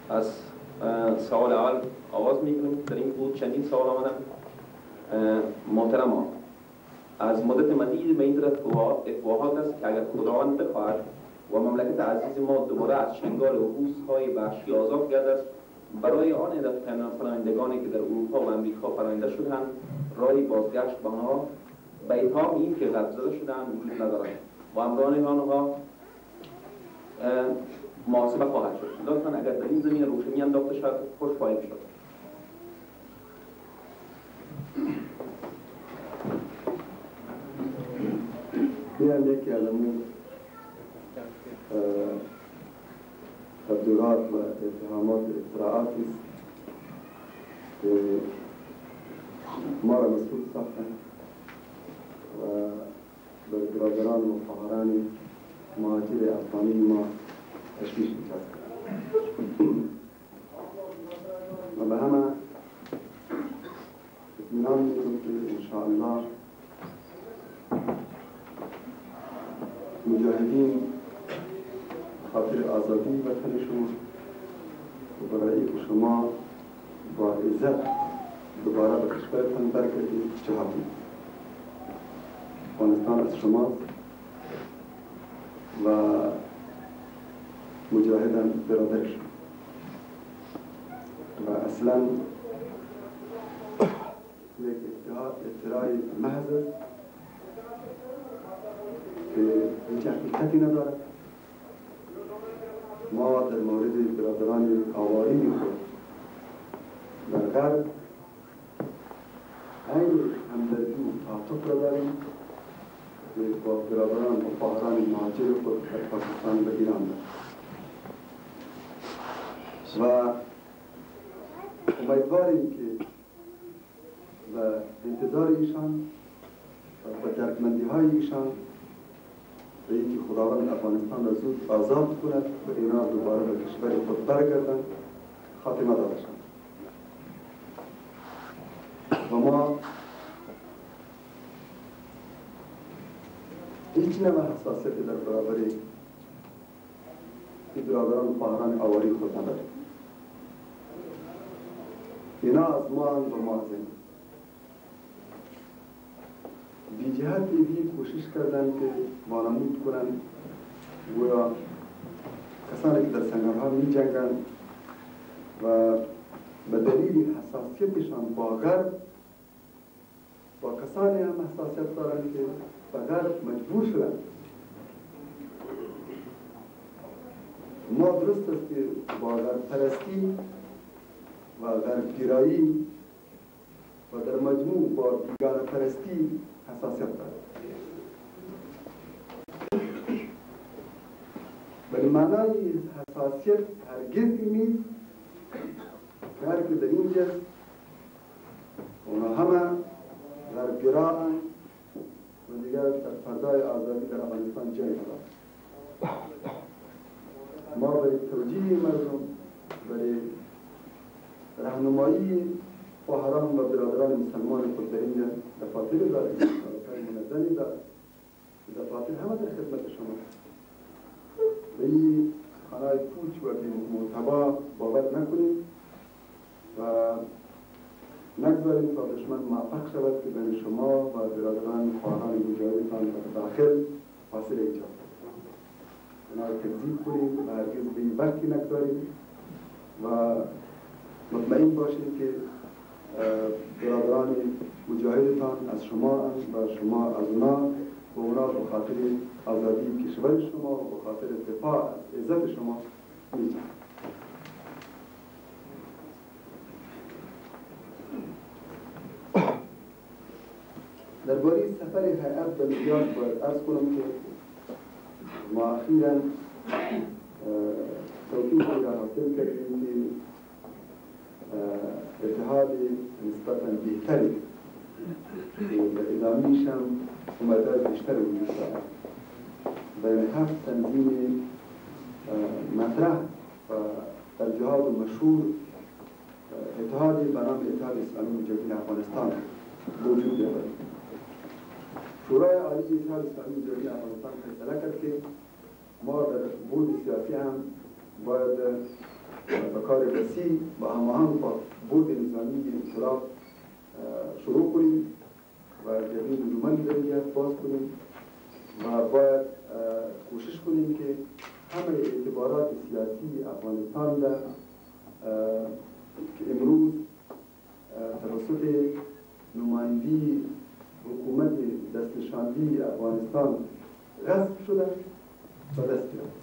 از سوال اول آغاز میکنیم. در این بود چندین سوال آمدن. محترم از مدت مدید به این طرف افواهات است که اگر خداوند بخواهد و مملکت عزیز ما دوباره از چنگال و روزهای وحشی آزاد گردد، برای آن عدد پناهندگانی که در اروپا و امریکا پناهنده شدند راهی بازگشت به آنها به اتهام این که غرق زده شدند وجود ندارد و امران آنها محاسبه خواهد شد. لطفاً اگر در این زمینه روشنی انداخته شد خوش خواهیم شد. میان یکی از امون تبدیلات و اتهامات اختراعاتی است که ما را مسئول ساختن و به برادران و خواهران مهاجر افغانی ما تشویش میکرد و به همه اطمینان میکنم که انشاءالله مجاهدین خاطر آزادی وطنشون و برای که شما با عزت دوباره به کشورتان برگردید جهادی. افغانستان از شماست و مجاهدان برادرشون و اصلا یک افتراء محض است که هیچ حقیقتی ندارد. ما در مورد برادران آواری خود در غرب این همدردی و تعاطف را داریم که با برادران و خواهران مهاجر خود در پاکستان و ایران داریم و امیدواریم که و انتظار ایشان و درکمندی های ایشان به اینکه خداوند افغانستان را زود آزاد کند و اینا دوباره به کشور خود برگردند خاتمه داده شد. و ما هیچ نوع حساسیتی در برابر برادران و خواهران آواری خود نداریم. اینا از ما و ما از این بی جهت ایدی کوشش کردن که وانمود کنن گویا کسانی که در سنگرها می جنگن و به دلیل حساسیتشان با غرب با کسانی هم حساسیت دارن که به غرب مجبور شدن. ما درست است که با غرب پرستی و غرب گرایی و در مجموع با بیگانه پرستی حساسیت دارد. ولی معنای حساسیت هرگز این نیست که هر که در این جز اونا همه غربگراه‌اند و دیگر در فضای آزادی در افغانستان جای ندارد. ما برای توجیه مردم، برای راهنمایی خواهران و برادران مسلمان خود در اینجا دفاتر داریم، دفاتر منظمی داریم، دفاتر همه در خدمت شما. به این خانه پوچ و بی‌معتبا باور نکنیم و نگذاریم تا دشمن موفق شود که بین شما و برادران خواهران مجاهدتان در داخل فاصله ایجاد کنید. اونا را تکذیب کنیم و هرگز به این برکی نگذاریم و مطمئن باشیم که برادران مجاهدتان از شما و شما از اونا و اونا به خاطر آزادی کشور شما و به خاطر دفاع از عزت شما میجنگند. درباره سفر هیئت به نیویورک باید عرض کنم که ما اخیراً توفیقی را حاصل کردیم که اتحاد نسبتاً بهتری در ادامه‌ایش هم اومدار بیشتر وجود دارد. بین 7 تنظیم مطرح و در جهاد و مشهور اتحادی به نام اتحاد اسلامی مجاهدین افغانستان وجود دارد. شورای عالی اتحاد اسلامی مجاهدین افغانستان فیصله کرد که ما در بود سیاسی هم باید به کار وسیع و هماهنگ با بود نظامی انقلاب شروع کنیم و جبهه نیرومند در جهت باز کنیم و باید کوشش کنیم که همه اعتبارات سیاسی افغانستان را که امروز توسط نمایندگی حکومت دستنشاندهی افغانستان غصب شده و دست گرفت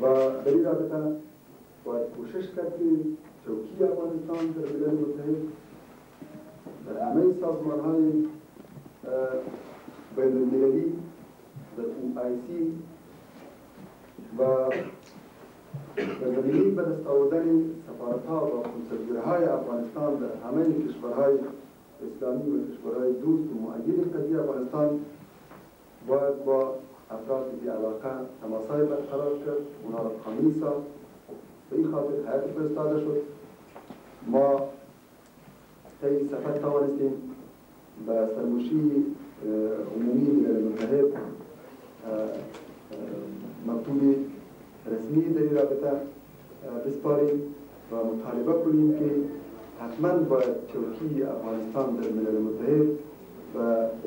و در این رابطه باید کوشش کرد که چوکی افغانستان در ملل متحد در همه سازمان‌های بین‌المللی در OIC و در زمینه به دست آوردن سفارت‌ها و کنسولگری‌های افغانستان در همه کشورهای اسلامی و کشورهای دوست و مؤید قضیه افغانستان باید با افراد بی علاقه تماسهای برقرار کرد، اونا را قانونی ساخت. به این خاطر هیئت فرستاده شد. ما طی سفر توانستیم به سرمشی عمومی ملل متحد مکتوب رسمی در این رابطه بسپاریم و مطالبه کنیم که حتما باید چوکی افغانستان در ملل متحد و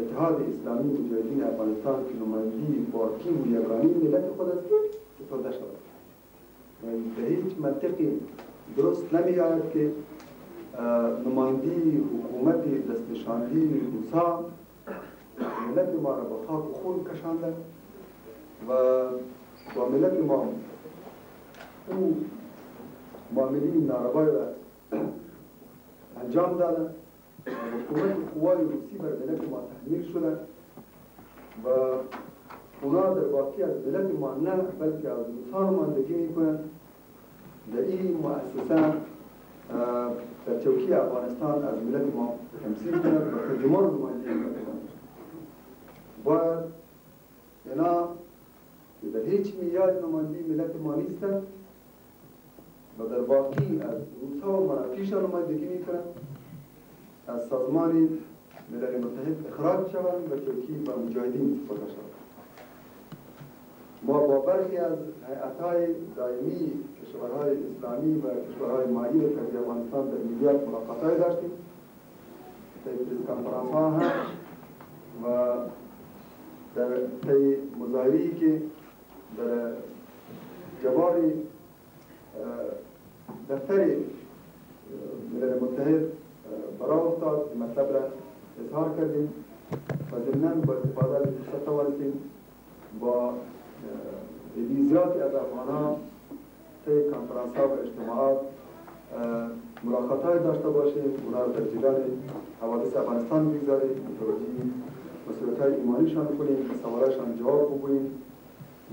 اتحاد اسلامی مجاهدین افغانستان که نمایندگی با تیم و یگانه ملت خود است سپرده شود. به هیچ منطقی درست نمی‌آید که نمایندگی حکومت دستنشاندهی روسا ملت ما را به خاک و خون کشانده و با ملت ما او معامله ناروای را انجام داده. حکومت قوای روسی بر ملت ما تحمیل شده و اونا در واقع از ملت ما نه بلکه از روسان ماندگی میکنند. در این مؤسسه در چوکی افغانستان از ملت ما تمثیل کنند و ترجمان نمایندگی کنند. باید اینا که در هیچ میاد نمایندگی ملت ما نیستند و در واقع از روسا و منافیشان نمایندگی میکنند، از سازمان ملل متحد اخراج شوند و چوکی و مجاهدین سپرده شوند. ما با برخی از هیئت‌های دائمی کشورهای اسلامی و کشورهای مایع قضیه افغانستان در نیویورک ملاقات‌های داشتیم، در پریس کنفرانس‌ها هم و در طی مظاهره‌ای که در جوار دفتر ملل متحد برای افتاد مطلب را اظهار کردیم و ضمناً با استفاده از فرصت توانستیم با دیویزیاتی از افغان‌ها طی کنفرانس‌ها و اجتماعات ملاقات‌های داشته باشیم، اونا را در جریان حوادث افغانستان بگذاریم، متوجه مسئولیت‌های ایمانیشان کنیم، به سوالاشان جواب بگوییم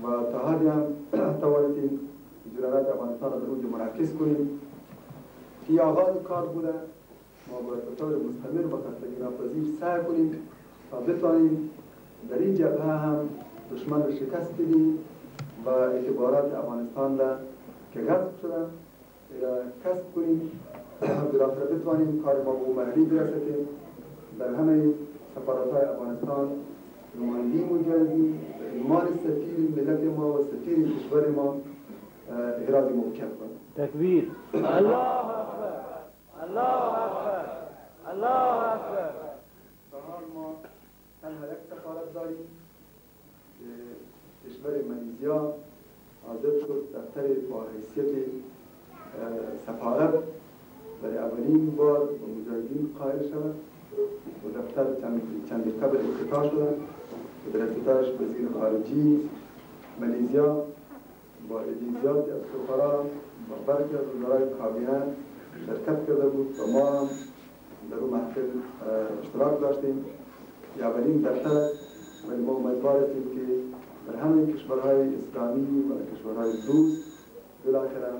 و تا حدی هم توانستیم جریانات افغانستان را در اونجا منعکس کنیم. که آغاز کار بوده، ما باید به طور مستمر و خستگی ناپذیر سعی کنیم تا بتوانیم در این جبهه هم دشمن را شکست بدیم و اعتبارات افغانستان را که غصب شده را کسب کنیم. بالاخره بتوانیم کار ما به اون مرحله برسه که در همه سفارت‌های افغانستان نمایندگی مجاهدین ایمان سفیر ملت ما و سفیر کشور ما احراز موقف کنیم. تکبیر. الله اکبر. الله اکبر. الله اکبر. تا حال ما تنها یک سفارت داریم که کشور مالیزیا حاضر شد دفتر با حیثیت سفارت برای اولین بار به مجاهدین قائل شود و دفتر چندی قبل افتتاح شده و در افتتاحش وزیر خارجی مالیزیا با اجازات از سفرا و برخی از وزرای کابینه شرکت کرده بود و ما هم در اون محفل اشتراک داشتیم. اولین دفتر ولی ما امیدوار هستیم که در همه کشورهای اسلامی و کشورهای دوست بالاخره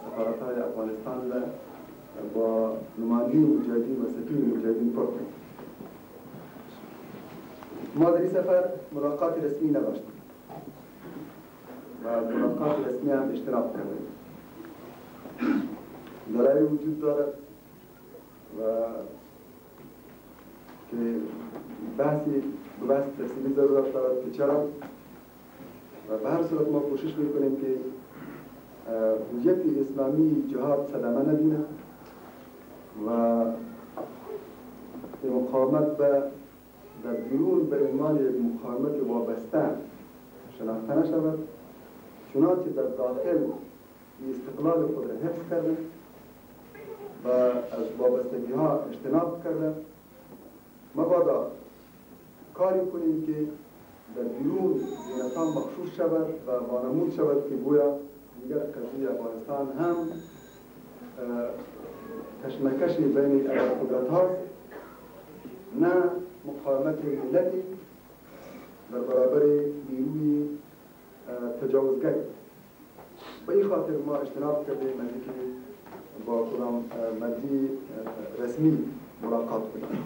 سفارت‌های افغانستان را با نمایندگی مجاهدین و سفیر مجاهدین پر کنیم. ما در این سفر ملاقات رسمی نداشتیم و ملاقات رسمی هم اشتراک کردیم. دلایل وجود دارد و که بحث تفصیلی ضرورت دارد که چرا و به هر صورت ما کوشش میکنیم که هویت اسلامی جهاد صدمه نبینه و مقاومت در بیرون به عنوان یک مقاومت وابسته شناخته نشود، چنانچه در داخل استقلال خود را حفظ کرده و از وابستگی ها اجتناب کرده. مبادا کاری کنیم که در بیرون زینتان مخشوش شود و وانمود شود که گویا دیگر قضیه افغانستان هم کشمکش بین قدرت هاست، نه مقاومت ملتی در برابر نیروی تجاوزگری. به این خاطر ما اجتناب کردیم از اینکه با کدام مردی رسمی ملاقات کنیم.